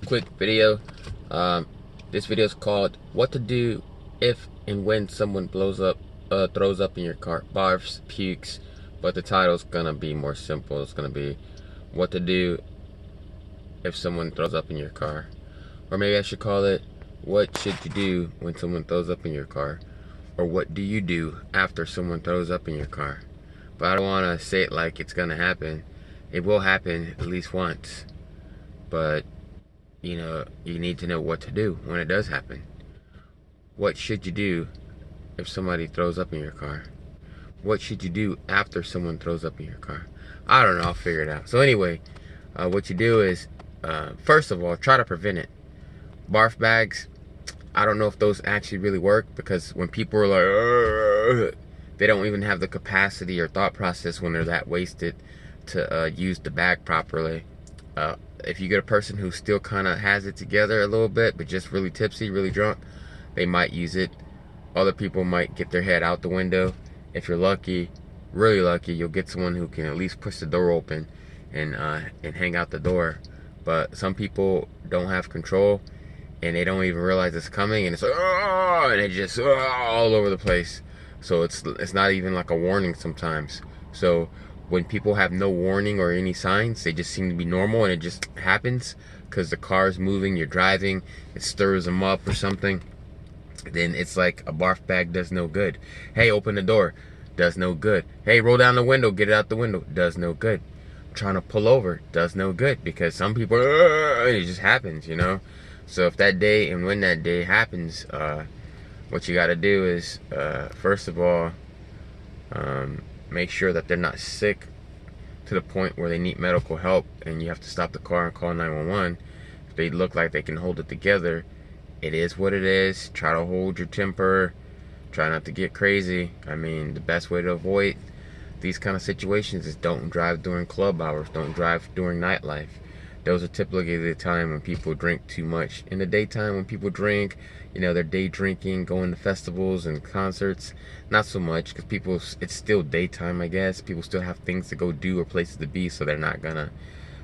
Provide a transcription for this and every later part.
quick video. Um, this video is called "What to Do If and When Someone throws up in your car, barfs, pukes." But the title's gonna be more simple. It's gonna be "What to Do If Someone Throws Up in Your Car," or maybe I should call it "What Should You Do When Someone Throws Up in Your Car," or "What Do You Do After Someone Throws Up in Your Car." But I don't want to say it like it's gonna happen. It will happen at least once, but you need to know what to do when it does happen. What should you do if somebody throws up in your car? What should you do after someone throws up in your car? I don't know, I'll figure it out. So anyway, what you do is, first of all, try to prevent it. Barf bags, I don't know if those actually really work, because when people are like, "Ugh," they don't even have the capacity or thought process when they're that wasted to use the bag properly. If you get a person who still kind of has it together a little bit, but just really tipsy, really drunk, they might use it. Other people might get their head out the window. If you're lucky, really lucky, you'll get someone who can at least push the door open and hang out the door. But some people don't have control, and they don't even realize it's coming, and it's like, oh, and it just all over the place. So it's not even like a warning sometimes. So when people have no warning or any signs, they just seem to be normal, and it just happens because the car's moving, you're driving, it stirs them up or something. Then it's like a barf bag does no good. Hey, open the door, does no good. Hey, roll down the window, get it out the window, does no good. Trying to pull over does no good, because some people, it just happens, So if that day and when that day happens, what you got to do is, first of all, make sure that they're not sick to the point where they need medical help and you have to stop the car and call 911. If they look like they can hold it together, it is what it is. Try to hold your temper. Try not to get crazy. I mean, the best way to avoid these kind of situations is don't drive during club hours. Don't drive during nightlife. Those are typically the time when people drink too much. In the daytime, when people drink, they're day drinking, going to festivals and concerts. Not so much, because it's still daytime, I guess. People still have things to go do or places to be, so they're not gonna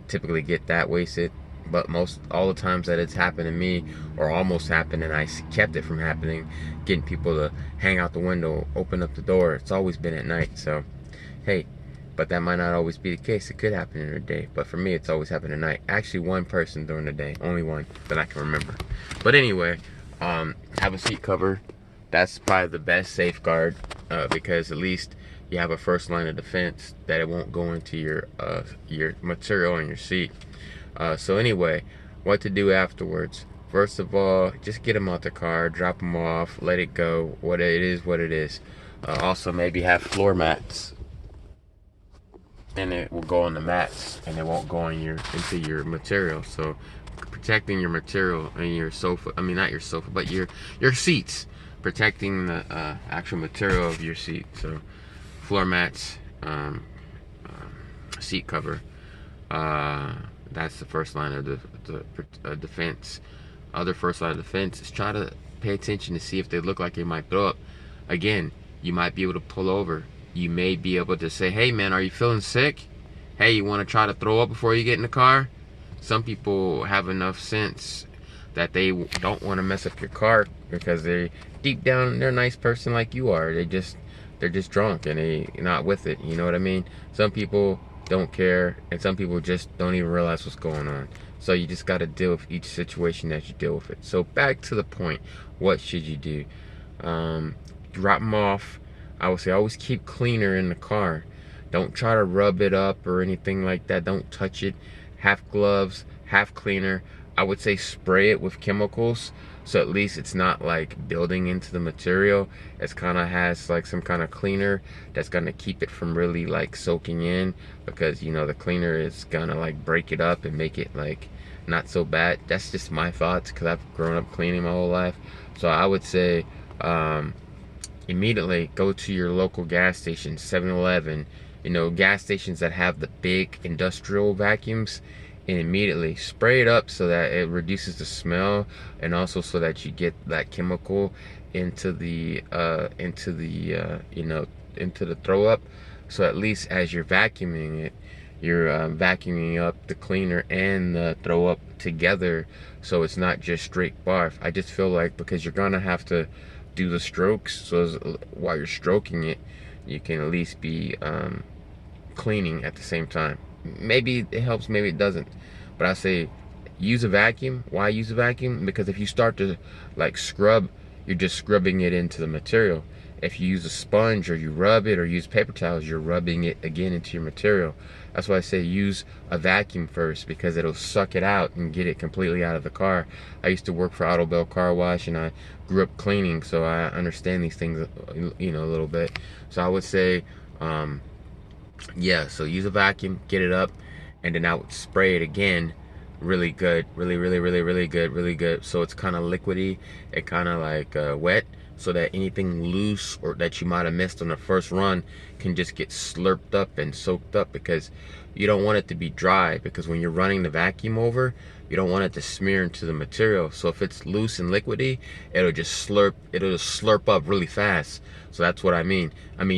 typically get that wasted. But all the times that it's happened to me, or almost happened, and I kept it from happening, getting people to hang out the window, open up the door, it's always been at night. So, hey, but that might not always be the case. It could happen in the day, but for me, it's always happened at night. Actually, one person during the day, only one that I can remember. But anyway, have a seat cover. That's probably the best safeguard, because at least you have a first line of defense that it won't go into your material on your seat. So anyway, what to do afterwards? First of all, just get them out the car, drop them off, let it go. What it is. Also, maybe have floor mats, and it will go on the mats, and it won't go into your material. So protecting your material and your sofa, I mean not your sofa, but your seats, protecting the actual material of your seat. So floor mats, seat cover. That's the first line of the defense. Other first line of defense is try to pay attention to see if they look like they might throw up. Again, you might be able to pull over. You may be able to say, hey man, are you feeling sick? Hey, you want to try to throw up before you get in the car? Some people have enough sense that they don't want to mess up your car, because deep down they're a nice person like you are. They're just drunk and they're not with it. You know what I mean? Some people don't care, and some people just don't even realize what's going on. So you just got to deal with each situation as you deal with it. So back to the point, what should you do? Drop them off. I would say always keep cleaner in the car. Don't try to rub it up or anything like that. Don't touch it. Half gloves, half cleaner. I would say spray it with chemicals, so at least it's not like building into the material. It kind of has like some kind of cleaner that's gonna keep it from really like soaking in, because the cleaner is gonna like break it up and make it like not so bad. That's just my thoughts, because I've grown up cleaning my whole life. So I would say immediately go to your local gas station, 7-Eleven, gas stations that have the big industrial vacuums, and immediately spray it up so that it reduces the smell, and also so that you get that chemical into the throw up. So at least as you're vacuuming it, you're vacuuming up the cleaner and the throw up together, so it's not just straight barf. I just feel like because you're gonna have to do the strokes, so while you're stroking it, you can at least be cleaning at the same time. Maybe it helps, maybe it doesn't, but I say use a vacuum. Why use a vacuum? Because if you start to like scrub, you're just scrubbing it into the material. If you use a sponge or you rub it or use paper towels, you're rubbing it again into your material. That's why I say use a vacuum first, because it'll suck it out and get it completely out of the car. I used to work for Auto Bell Car Wash, and I grew up cleaning, so I understand these things, you know, a little bit. So I would say, yeah, so use a vacuum, get it up, and then I would spray it again really good, really good, so it's kind of liquidy, it kind of like wet, so that anything loose or that you might have missed on the first run can just get slurped up and soaked up, because you don't want it to be dry, because when you're running the vacuum over, you don't want it to smear into the material. So if it's loose and liquidy, it'll just slurp up really fast. So that's what I mean.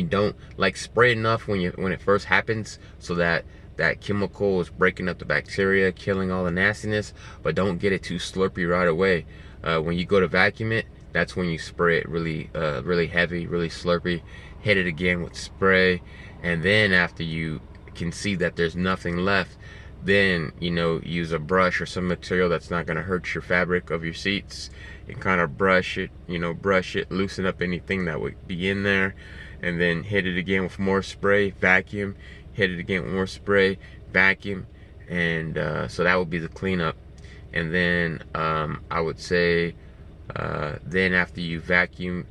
Don't like spray enough when it first happens, so that that chemical is breaking up the bacteria, killing all the nastiness, but don't get it too slurpy right away. When you go to vacuum it, that's when you spray it really really heavy, really slurpy. Hit it again with spray, and then after you can see that there's nothing left, then, you know, use a brush or some material that's not going to hurt your fabric of your seats, and kind of brush it, loosen up anything that would be in there, and then hit it again with more spray, vacuum, hit it again with more spray, vacuum, and so that would be the cleanup. And then I would say then after you vacuum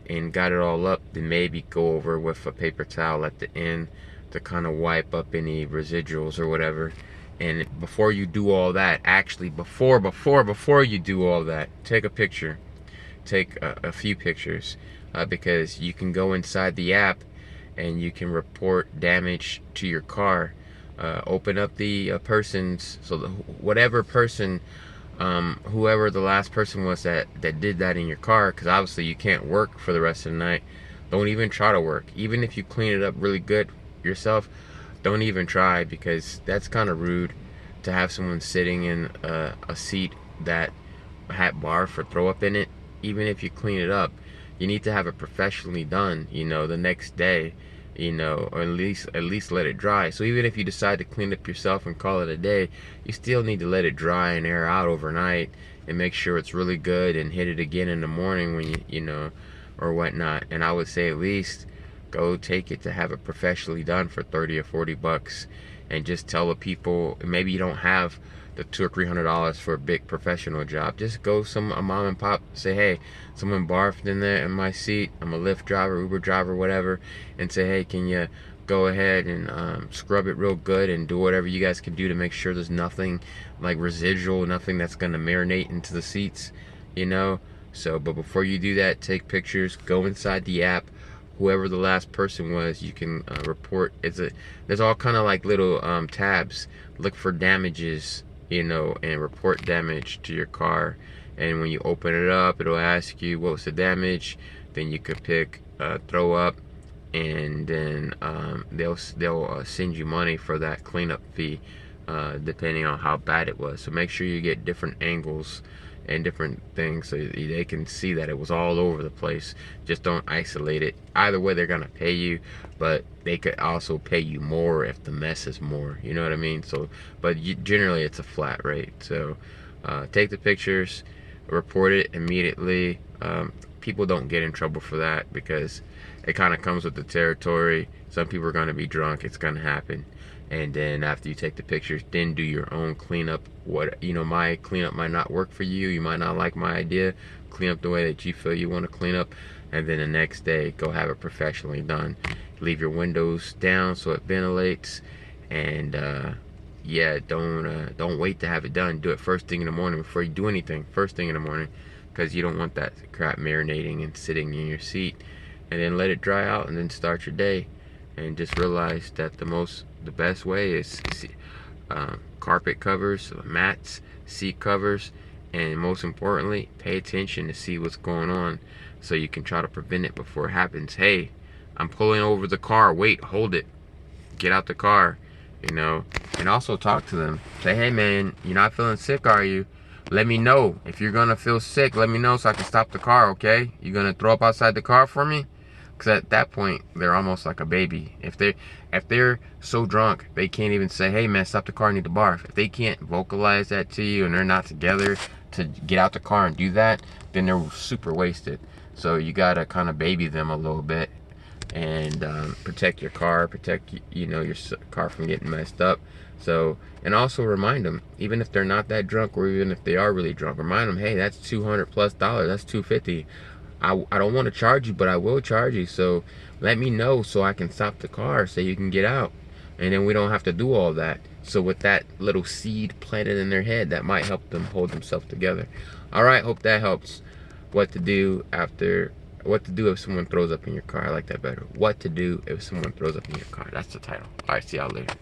and got it all up, then maybe go over with a paper towel at the end to kind of wipe up any residuals or whatever. And before you do all that, actually before you do all that, take a picture, take a few pictures, because you can go inside the app and you can report damage to your car. Open up the person's, so whatever person, whoever the last person was that did that in your car, because obviously you can't work for the rest of the night. Don't even try to work. Even if you clean it up really good yourself, don't even try, because that's kind of rude to have someone sitting in a seat that had barf or throw up in it. Even if you clean it up, you need to have it professionally done, you know, the next day, you know, or at least let it dry. So even if you decide to clean up yourself and call it a day, you still need to let it dry and air out overnight, and make sure it's really good, and hit it again in the morning when you know, or whatnot. And I would say at least go take it to have it professionally done for 30 or 40 bucks, and just tell the people, maybe you don't have the $200 or $300 for a big professional job. Just go a mom and pop, say, hey, someone barfed in there in my seat, I'm a Lyft driver, Uber driver, whatever, and say, hey, can you go ahead and scrub it real good, and do whatever you guys can do to make sure there's nothing like residual, nothing that's going to marinate into the seats, you know. So, but before you do that, take pictures, go inside the app, whoever the last person was, you can report. There's all kind of like little tabs. Look for damages, you know, and report damage to your car. And when you open it up, it'll ask you what was the damage. Then you could pick throw up, and then they'll send you money for that cleanup fee, depending on how bad it was. So make sure you get different angles and different things, so they can see that it was all over the place. Just don't isolate it. Either way, they're gonna pay you, but they could also pay you more if the mess is more, you know what I mean? So, but generally it's a flat rate. So take the pictures, report it immediately. People don't get in trouble for that, because it kind of comes with the territory. Some people are going to be drunk, it's going to happen. And then after you take the pictures, then do your own cleanup. What, you know, my cleanup might not work for you, you might not like my idea. Clean up the way that you feel you want to clean up, and then the next day go have it professionally done. Leave your windows down so it ventilates, and yeah, don't wait to have it done. Do it first thing in the morning before you do anything. First thing in the morning, because you don't want that crap marinating and sitting in your seat. And then let it dry out, and then start your day. And just realize that the best way is carpet covers, mats, seat covers, and most importantly, pay attention to see what's going on, so you can try to prevent it before it happens. Hey, I'm pulling over the car, wait, hold it, get out the car, you know, and also talk to them. Say, hey man, you're not feeling sick, are you? Let me know. If you're gonna feel sick, let me know so I can stop the car, okay? You gonna throw up outside the car for me? Because at that point, they're almost like a baby. If they're so drunk, they can't even say, hey man, stop the car, I need to barf. If they can't vocalize that to you and they're not together to get out the car and do that, then they're super wasted. So you gotta kind of baby them a little bit and protect your car, protect your car from getting messed up. So, and also remind them, even if they're not that drunk, or even if they are really drunk, remind them, hey, that's $200 plus, that's $250. I don't want to charge you, but I will charge you. So let me know so I can stop the car so you can get out, and then we don't have to do all that. So with that little seed planted in their head, that might help them hold themselves together. All right, hope that helps. What to do if someone throws up in your car. I like that better. What to do if someone throws up in your car. That's the title. All right, see y'all later.